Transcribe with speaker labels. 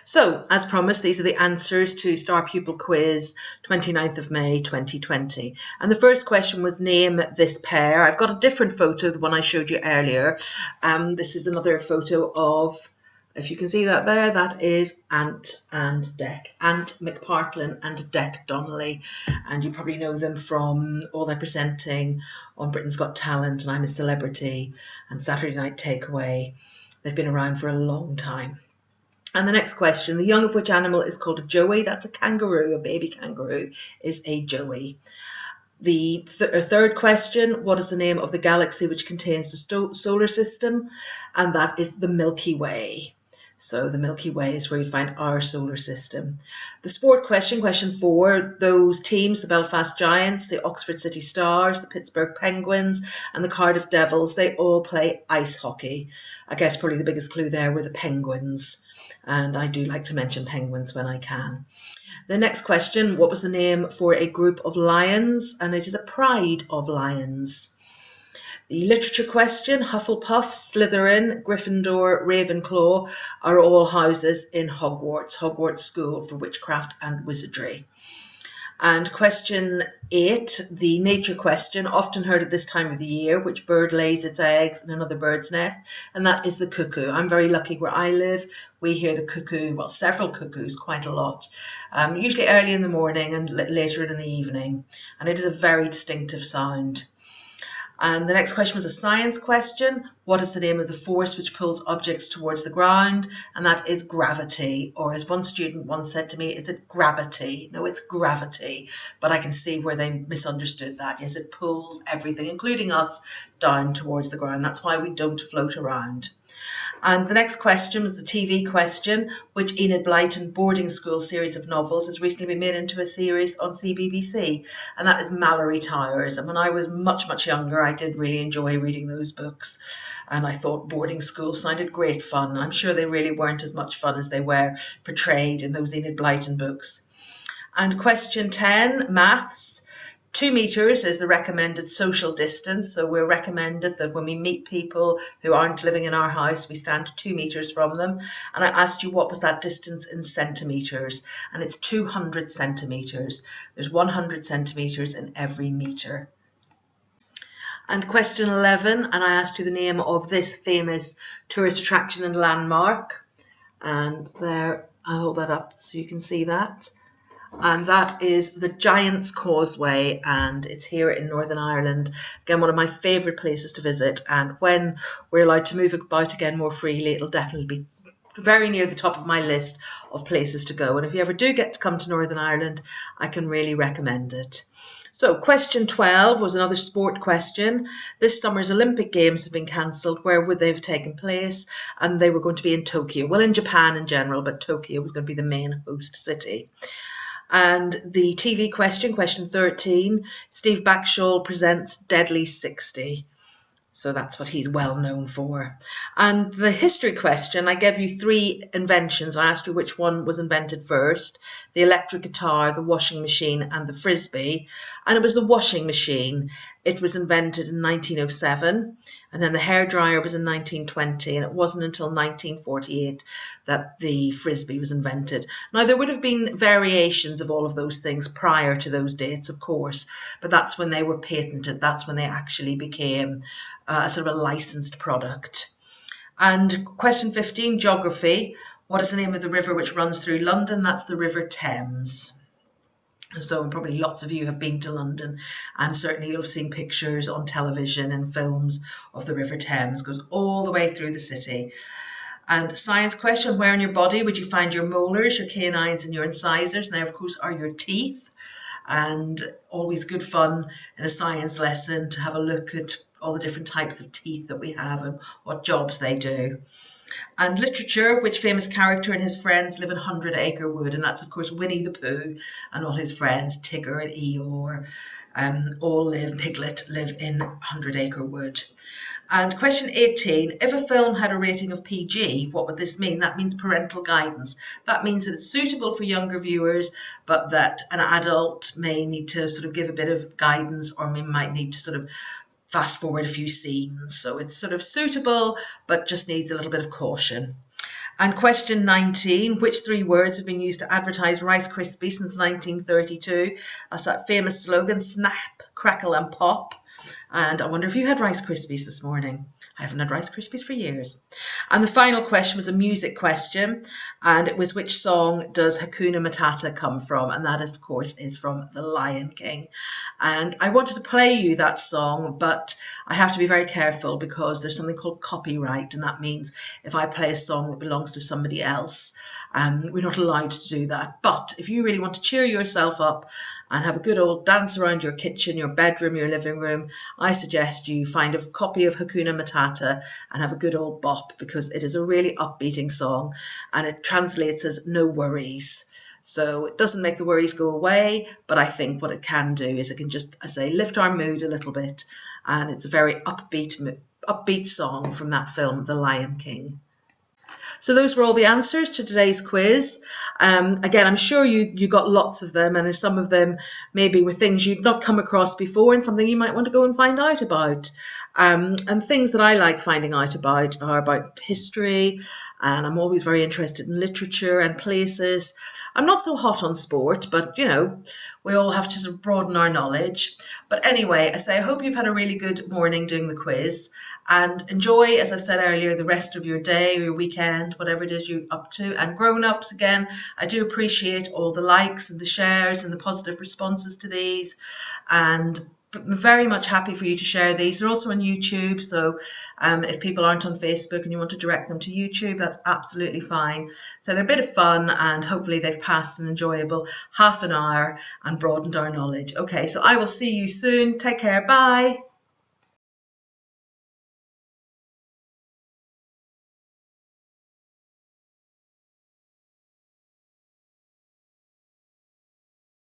Speaker 1: So, as promised, these are the answers to Star Pupil Quiz 29th of May 2020. And the first question was, name this pair. I've got a different photo, the one I showed you earlier. This is another photo of, if you can see that there, that is Ant and Dec. Ant McPartlin and Dec Donnelly. And you probably know them from all their presenting on Britain's Got Talent and I'm a Celebrity and Saturday Night Takeaway. They've been around for a long time. And the next question, the young of which animal is called a joey? That's a kangaroo, a baby kangaroo is a joey. The third question, what is the name of the galaxy which contains the solar system? And that is the Milky Way. So the Milky Way is where you find our solar system. The sport question, question 4, those teams, the Belfast Giants, the Oxford City Stars, the Pittsburgh Penguins and the Cardiff Devils, they all play ice hockey. I guess probably the biggest clue there were the Penguins. And I do like to mention penguins when I can. The next question, what was the name for a group of lions? And it is a pride of lions. The literature question, Hufflepuff, Slytherin, Gryffindor, Ravenclaw are all houses in Hogwarts School for Witchcraft and Wizardry. And question 8, the nature question, often heard at this time of the year, which bird lays its eggs in another bird's nest? And that is the cuckoo. I'm very lucky where I live. We hear the cuckoo, well, several cuckoos, quite a lot, usually early in the morning and later in the evening. And it is a very distinctive sound. And the next question was a science question. What is the name of the force which pulls objects towards the ground? And that is gravity. Or as one student once said to me, is it gravity? No, it's gravity. But I can see where they misunderstood that. Yes, it pulls everything, including us, down towards the ground. That's why we don't float around. And the next question was the TV question, which Enid Blyton boarding school series of novels has recently been made into a series on CBBC, and that is Mallory Towers. And when I was much, much younger, I did really enjoy reading those books, and I thought boarding school sounded great fun. I'm sure they really weren't as much fun as they were portrayed in those Enid Blyton books. And question 10, maths. 2 meters is the recommended social distance. So we're recommended that when we meet people who aren't living in our house, we stand 2 meters from them. And I asked you what was that distance in centimeters, and it's 200 centimeters. There's 100 centimeters in every meter. And question 11, and I asked you the name of this famous tourist attraction and landmark. And there, I'll hold that up so you can see that. And that is the Giant's Causeway, and it's here in Northern Ireland. Again, one of my favourite places to visit, and when we're allowed to move about again more freely, it'll definitely be very near the top of my list of places to go. And if you ever do get to come to Northern Ireland, I can really recommend it. So question 12 was another sport question. This summer's Olympic Games have been cancelled. Where would they have taken place? And they were going to be in Tokyo. Well, in Japan in general, but Tokyo was going to be the main host city. And the TV question, question 13, Steve Backshall presents Deadly 60. So that's what he's well known for. And the history question, I gave you 3 inventions. I asked you which one was invented first: the electric guitar, the washing machine, and the frisbee. And it was the washing machine. It was invented in 1907, and then the hairdryer was in 1920, and it wasn't until 1948 that the frisbee was invented. Now, there would have been variations of all of those things prior to those dates, of course, but that's when they were patented. That's when they actually became sort of a licensed product. And question 15, geography. What is the name of the river which runs through London? That's the River Thames. So probably lots of you have been to London, and certainly you'll have seen pictures on television and films of the River Thames. It goes all the way through the city. And science question, where in your body would you find your molars, your canines and your incisors? And there, of course, are your teeth. And always good fun in a science lesson to have a look at all the different types of teeth that we have and what jobs they do. And literature, which famous character and his friends live in 100 Acre Wood? And that's, of course, Winnie the Pooh and all his friends, Tigger and Eeyore, Piglet live in 100 Acre Wood. And question 18, if a film had a rating of PG, what would this mean? That means parental guidance. That means that it's suitable for younger viewers, but that an adult may need to sort of give a bit of guidance, or might need to sort of fast forward a few scenes. So it's sort of suitable, but just needs a little bit of caution. And question 19, which three words have been used to advertise Rice Krispies since 1932? That's that famous slogan, snap, crackle and pop. And I wonder if you had Rice Krispies this morning. I haven't had Rice Krispies for years. And the final question was a music question, and it was, which song does Hakuna Matata come from? And that, of course, is from The Lion King. And I wanted to play you that song, but I have to be very careful because there's something called copyright, and that means if I play a song that belongs to somebody else, we're not allowed to do that. But if you really want to cheer yourself up and have a good old dance around your kitchen, your bedroom, your living room, I suggest you find a copy of Hakuna Matata and have a good old bop, because it is a really upbeating song and it translates as no worries. So it doesn't make the worries go away, but I think what it can do is it can just, I say, lift our mood a little bit. And it's a very upbeat song from that film, The Lion King. So those were all the answers to today's quiz. Again, I'm sure you got lots of them, and some of them maybe were things you'd not come across before and something you might want to go and find out about. And things that I like finding out about are about history, and I'm always very interested in literature and places. I'm not so hot on sport, but you know, we all have to sort of broaden our knowledge. But anyway, I hope you've had a really good morning doing the quiz, and enjoy, as I've said earlier, the rest of your day or your weekend, whatever it is you're up to. And grown-ups, again, I do appreciate all the likes and the shares and the positive responses to these, and I'm very much happy for you to share these. They're also on YouTube, so if people aren't on Facebook and you want to direct them to YouTube, that's absolutely fine. So they're a bit of fun, and hopefully they've passed an enjoyable half an hour and broadened our knowledge. Okay, so I will see you soon. Take care. Bye.